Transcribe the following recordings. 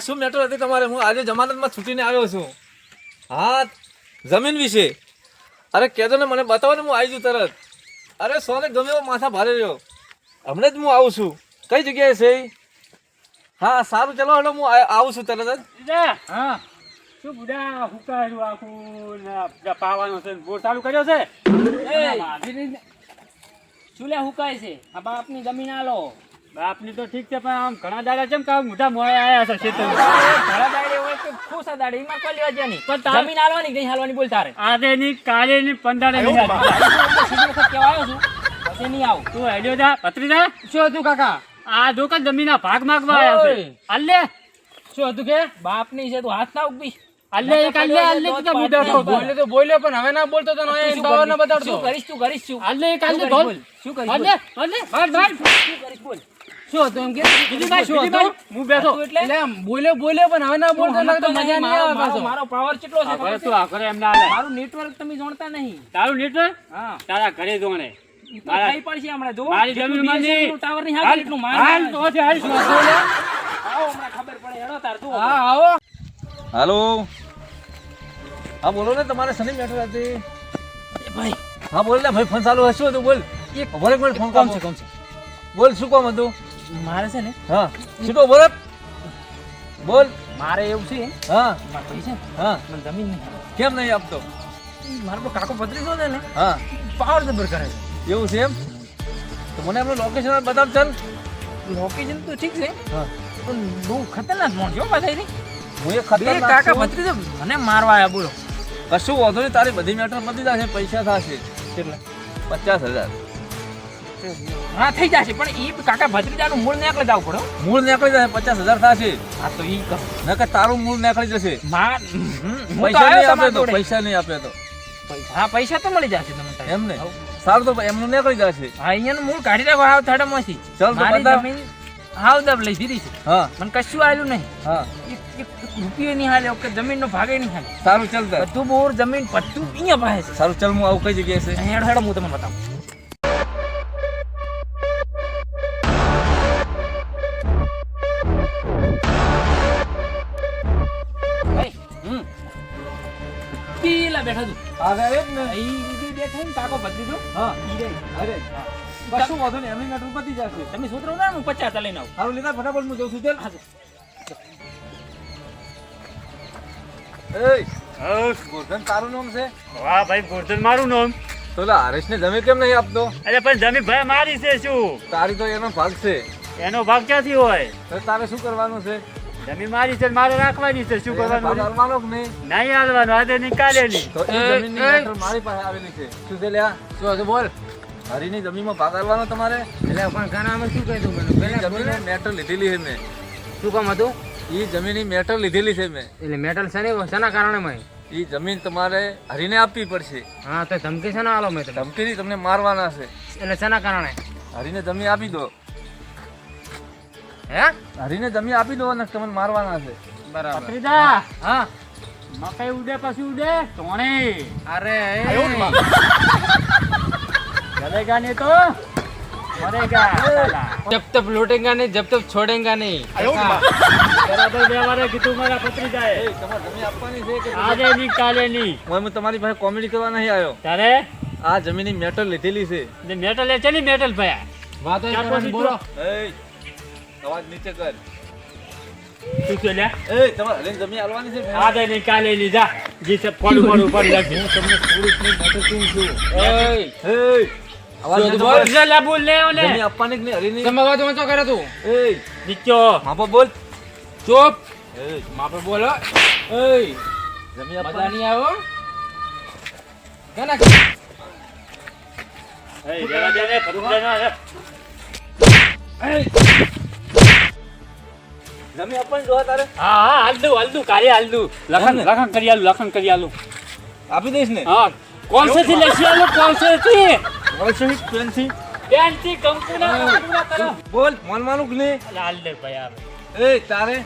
આ શું મેટર હતી તમારે? હું આજે જમાનતમાં છૂટીને આવ્યો છું. હા, જમીન વિશે. અરે કહેજો ને, મને બતાવો ને, હું આવી જઉં તરત. અરે સોને ગમે એવો માથા ભારે રહ્યો. હમણાં જ હું આવું છું. કઈ જગ્યાએ છે? હા સારું, ચલો હેડો, હું આવું છું તરત જ. હા શું બુડા હુકાયું આખું ને પાવાનો છે, બોર ચાલુ કર્યો છે. શું લે હુકાય છે? આ બાપની જમીન આલો. બાપની તો ઠીક છે, પણ આમ ઘણા દાડા કેમ કામ મોટા મોડે આયા છે ખેતર. ઘણા દાડે હોય કે ખુશા દાડે એમાં કોઈ લેવા જવાની. પણ જમીન આલવાની નહીં હાલવાની બોલ તારે. આજે ની કાલે ની 15 ની સીધી વખત કેવા આવ્યો છું પછી નહીં આવું. તું હેડ્યો જા ભત્રીજા. શું હતું કાકા? આ જોક જમીનના ભાગ માંગવા આવ્યા છે. અલ્લે શું હતું કે બાપની છે તું હાથ ના ઉગી. અલ્લે એક અલ્લે તો બુડા તો બોલે તો બોલ્યો પણ હવે ના બોલતો તો નહીં બાવા ના બતાડતો. શું કરીશ તું કરીશ શું? અલ્લે એક અલ્લે બોલ. શું કરીશ? અલ્લે અલ્લે ભાઈ ભાઈ શું કરીશ બોલ. શું હતું એમ કે? બીજી શું હતું? હું બેઠો એટલે બોલ્યો પણ હવે ના બોલતો ના તો મજા નહીં આવે પાછો. મારો પાવર કેટલો છે હવે તું આ કરે એમ ના લે. મારું નેટવર્ક તમે જાણતા નહીં. તારું નેટવર્ક હા તારા ઘરે જોણે. થઈ પડશે હમણાં જો. મારી જમીનમાં નહીં. ટાવર નહીં હાલ એટલું માર. હાલ તો છે હાલ શું બોલે. આવો હમણાં ખબર પડે હેડો તાર તું. હા આવો. હાલો, હા બોલો ને, તમારે શની મેટર હતી? ભાઈ હા બોલ ને ભાઈ, ફોન ચાલુ હશે હતું, બોલ. એક બોલે બોલ, ફોન કોમ કામ છે કોમ છે. બોલ, શું કામ હતું? મારે છે ને હા સીધો બોલ, બોલ. મારે એવું છે હા મારે પૈસા હા, મને જમીન નહીં. કેમ નહીં આપતો? મારો તો કાકો ભત્રીજો છે ને હા પાવર જબર કરે એવું છે એમ? તો મને આપણું લોકેશન બતાવ ચાલ. છે. લોકેશન તો ઠીક છે હા, પણ બહુ ખતરનાક માણસ છો પાછા એની. હું એ બે ખતરનાક કાકા છું. ભત્રીજો મને મારવા આયા બોલો. કશું વાંધો નહીં, તારી બધી મેટર પતી જશે, પૈસા થશે કેટલા? 50,000. હા થઈ જશે પણ એ કાકા ભત્રીજાનું મૂળ ને એકલે જવું પડે હો. મૂળ નીકળી જશે, 50,000 થશે. હા તો ઈ કર. નકર તારું મૂળ નીકળી જશે. માર હું તો પૈસા આવ્યો નહીં આપે તમારા તો, જોડે. પૈસા નહીં આપે તો હા પૈસા તો મળી જશે તમને તારે. એમ ને. સારું તો એમનું નીકળી જશે. હા અહીંયાનું મૂળ કાઢી નાખો હાવ થડામાંથી. ચાલ તો મારી બતાવ. જમીન હાવ દબ લઈ દીધી છે. હા મને કશું આવેલું નહીં. હા એક રૂપિયો નહીં હાલે કે જમીનનો ભાગે નહીં હાલે. સારું, ચાલ તાર. બધું બોર જમીન બધું અહીંયા પાસે છે. સારું, ચાલ હું આવું કઈ જગ્યાએ છે. હેડો હેડો હું તમને બતાવું. ભાઈ, પેલા બેઠા તું. હા રે જ ને. ઈ બેઠા ને કાકો ભત્રીજો. હા ઈ રહી. અરે કશું વાંધો નહીં, એમની મેટર પતી જશે. તમે સૂત્રો ના હું 50 લઈને આવું. સારું લીધા, ફટાફટ હું જઉં છું. ચાલ. હા, એય ગોરધન તારું નામ છે? વાહ ભાઈ ગોરધન મારું નામ. તો લા હરેશને જમીન કેમ નહીં આપતો? અરે પણ જમીન ભાઈ મારી છે શું? તારી તો એનો ભાગ છે. એનો ભાગ ક્યાંથી હોય? તો તારે શું કરવાનું છે? જમીન મારી છે મારે રાખવાની છે. શું એનો ભાગ કરવાનું? હાલવાનો કે નહીં? નહીં હાલવાનું, આજે નીકાળેલી. તો એ જમીનની મેટર મારી પાસે આવેલી છે. શું છે લ્યા? શું હતું બોલ. હરીની જમીનમાં ભાગ હાલવાનો તમારે? એટલે પણ ઘણામાં શું કહી દઉં મને એ પહેલા જમીનની મેટર લીધેલી છે મેં. શું કામ હતું? એ જમીનની મેટર લીધેલી છે મેં. એટલે મેટલ શેના કારણે મેં? એ જમીન તમારે હરીને આપવી પડશે. હા તો ધમકી શેના આલો મેં તમને? ધમકીથી તમને મારવાના છે. એટલે શેના કારણે? હરીને જમીન આપી દો. હે હરીને જમીન આપી દો અને તમને મારવાના છે. બરાબર. ભત્રીજા, હા મકાઈ ઉડે પછી ઉડે તોણે અરે ચલેગા નહીં તો મરેગા. जब तक लौटेगा नहीं जब तक छोड़ेगा नहीं. બરાબર વ્યવહારે કીધું મારા ભત્રીજાએ. એ તમારે જમીન આપવાની છે કે આજે નીકાળેલી. હું તમારી પાસે કોમેડી કરવા નહીં આવ્યો. તારે આ જમીનની મેટર લીધેલી છે. મેટલ એ છે ને મેટલ ભયા. વાતો ચાર કરવાની પછી બોલો. એય અવાજ નીચે કર. શું છે લ્યા? એય તમારે હરીને જમીન આલવાની છે. આજે નીકાળેલી જા. જી છે ફોડું ફોડું પડી લાગી. હું તમને થોડીક મેટર કહું છું. એય એય અવાજ શું નીચે બોલ? કર. લા બોલ લે ઓલે. જમીન આપવાની કે નહીં હરીની? તમે વાતો વાંચો કરે તું. એય નીચો. માપો બોલ. ચૂપ. એય માપે બોલો. એય જમીન મજા આપવાની. નહીં આવ્યો. કેના એ રેવા દે ને ભત્રીજા ના. જમીન આપવાની જોવા તારે હા હા હાલ દઉં કાલે હાલ દઉં. લખન કરી આલું. આપી દઈશ ને. હા કોણ સે થી લેસી આલું? કોણ સે થી? ઓળસી પેન્સી બેનથી કંપનીના કરો. બોલ માનવાનું કે નહીં? હાલ દે ભાઈ આવે. એય તારે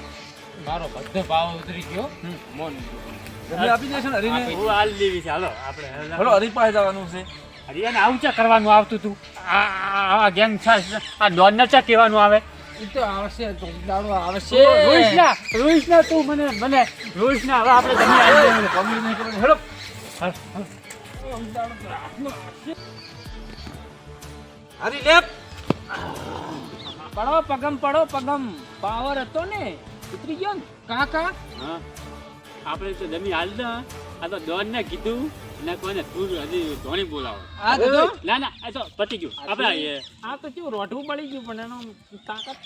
મારો બધો ભાવ ઉતરી ગયો. મોન જમીન આપી દઈશ ને હરીને. હું હાલ લેવી છે હાલો આપણે. બોલો હરી પાસે જવાનું છે. અરે એને આવું ચા કરવાનું આવતું તું? આ ગેંગ છે આ ડોનર ચા કહેવાનું આવે. ઈ તો આવશે તો દાડો આવશે રોહિશના તું મને રોહિશના હવે આપણે જમીન આવી જાય કમી નહીં કરવાની હેડો અરે લેપ પડો પગમ પાવર હતો ને ઉતરી ગયો ને કાકા હા આપણે તો જમીન હાલ ને આ તો દોન ને કીધું ને કોઈને તું હજી ધોણી બોલાવો આ તો ના આ તો પતી ગયું આપણે આ તો કેવું રોઠવું પડી ગયું પણ એનો તાકાત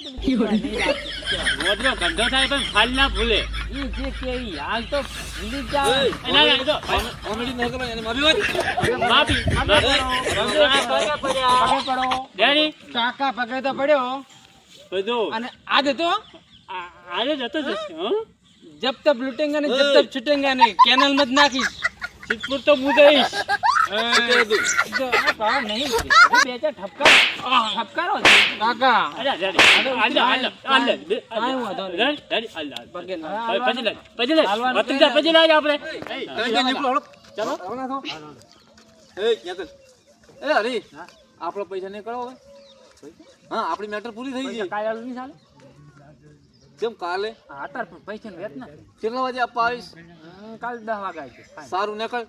રોજનો ગંધો થાય પણ ફાલ ના ભૂલે ઈ જે કે ઈ હાલ તો ભૂલી જાવ ના એ તો કોમેડી ન કરો એને મારી વાત માફી પગે પડો ડેડી કાકા પગે તો પડ્યો બધું અને આજ હતો આજે જતો જશે હં જબ તબ લૂટેંગા ને જબ તબ છૂટેંગા ને કેનલ મત નાખીશ સિદ્ધપુર તો હું દઈશ જો આ ભાવ નહીં બે ચાર ઠપકારો કાકા અરે હાલ કાંઈ વાંધો નહીં. પગે ના. પછી લાજ આપણે તમે કે નીકળો હળો ચાલો આવના થો એ કેતન એ હરી આપણો પૈસા નહીં કરો હવે હા આપણી મેટર પૂરી થઈ ગઈ કાંઈ આલું નહીં ચાલે કેમ કાલે હા તાર પૈસા વેત ને કેટલા વાગે આપવા આવીશ કાલે 10 વાગે આવીશ સારું નીકળ